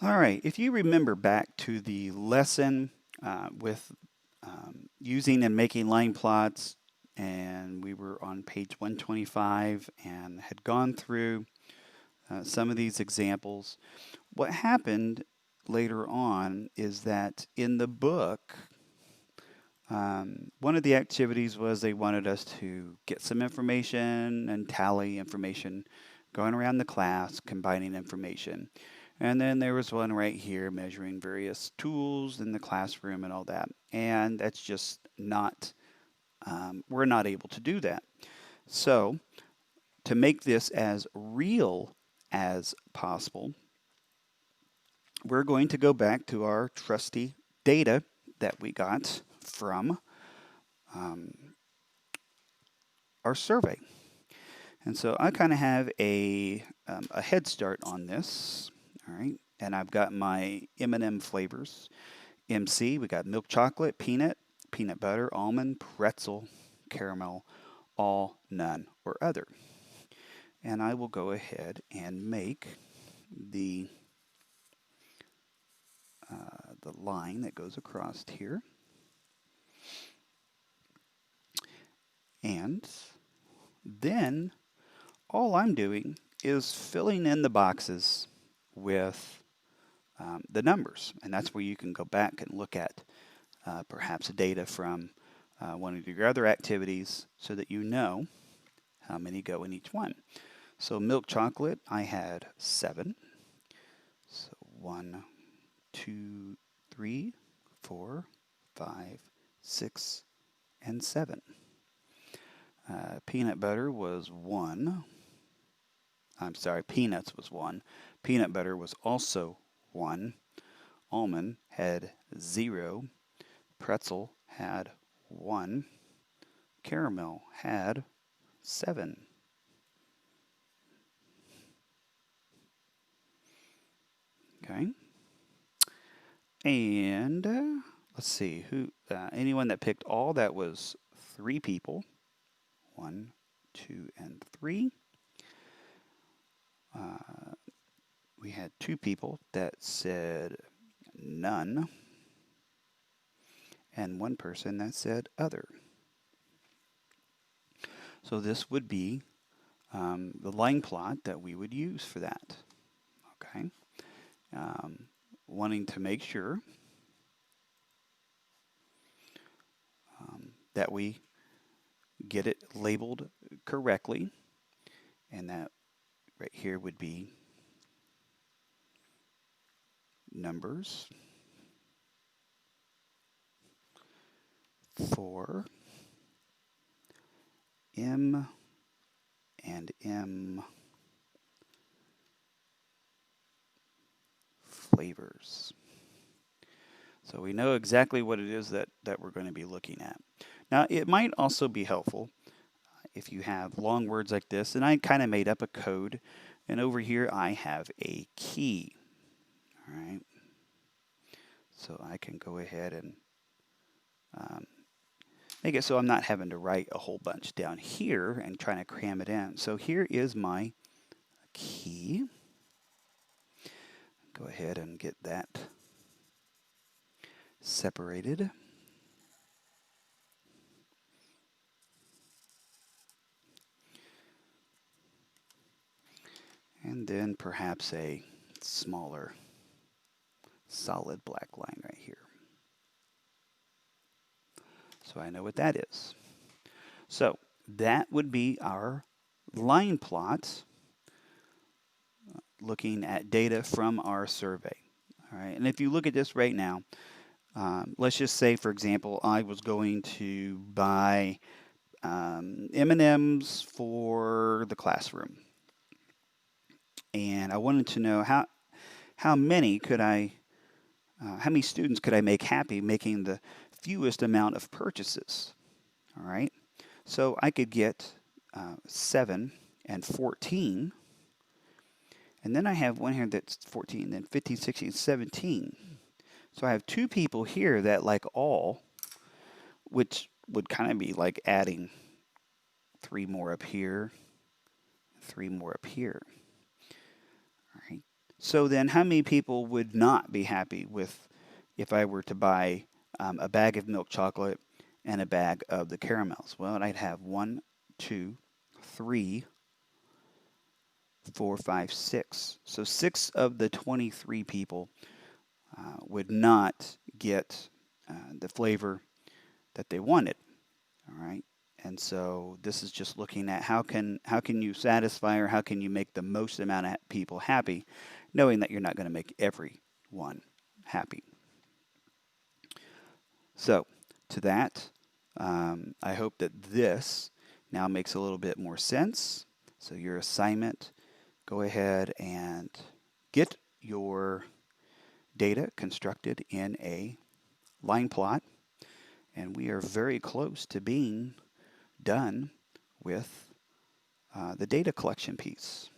All right, if you remember back to the lesson with using and making line plots, and we were on page 125 and had gone through some of these examples, what happened later on is that in the book, one of the activities was they wanted us to get some information and tally information going around the class, combining information. And then there was one right here measuring various tools in the classroom and all that. And that's just not, we're not able to do that. So, to make this as real as possible, we're going to go back to our trusty data that we got from um, our survey. And so I kind of have a head start on this. All right. And I've got my M&M flavors. MC, we got milk chocolate, peanut, peanut butter, almond, pretzel, caramel, all, none, or other. And I will go ahead and make the the line that goes across here. And then all I'm doing is filling in the boxes with the numbers. And that's where you can go back and look at perhaps data from one of your other activities so that you know how many go in each one. So milk chocolate, I had 7. So 1, 2, 3, 4, 5, 6, and 7. Peanut butter was 1. I'm sorry, peanuts was 1. Peanut butter was also 1. Almond had 0. Pretzel had 1. Caramel had 7. Okay. And let's see who anyone that picked all, that was 3 people. 1, 2, and 3. We had 2 people that said none, and 1 person that said other. So this would be the line plot that we would use for that. Okay. Wanting to make sure that we get it labeled correctly, and that right here would be numbers for M and M flavors. So we know exactly what it is that we're going to be looking at. Now, it might also be helpful if you have long words like this, and I kind of made up a code, and over here I have a key. All right. So I can go ahead and make it so I'm not having to write a whole bunch down here and trying to cram it in. So here is my key. Go ahead and get that separated. And then perhaps a smaller solid black line right here. So I know what that is. So that would be our line plot looking at data from our survey. All right, and if you look at this right now, let's just say, for example, I was going to buy M&Ms for the classroom, and I wanted to know how many could how many students could I make happy making the fewest amount of purchases. All right, so I could get 7 and 14. And then I have one here that's 14, then 15, 16, 17. So I have 2 people here that like all, which would kind of be like adding 3 more up here, 3 more up here. All right. So then how many people would not be happy with if I were to buy a bag of milk chocolate and a bag of the caramels? Well, I'd have 1, 2, 3, 4, 5, 6. So 6 of the 23 people would not get the flavor that they wanted. All right. And so this is just looking at how can you satisfy or how can you make the most amount of people happy, knowing that you're not going to make everyone happy. So to that, I hope that this now makes a little bit more sense. So your assignment, go ahead and get your data constructed in a line plot, and we are very close to being done with the data collection piece.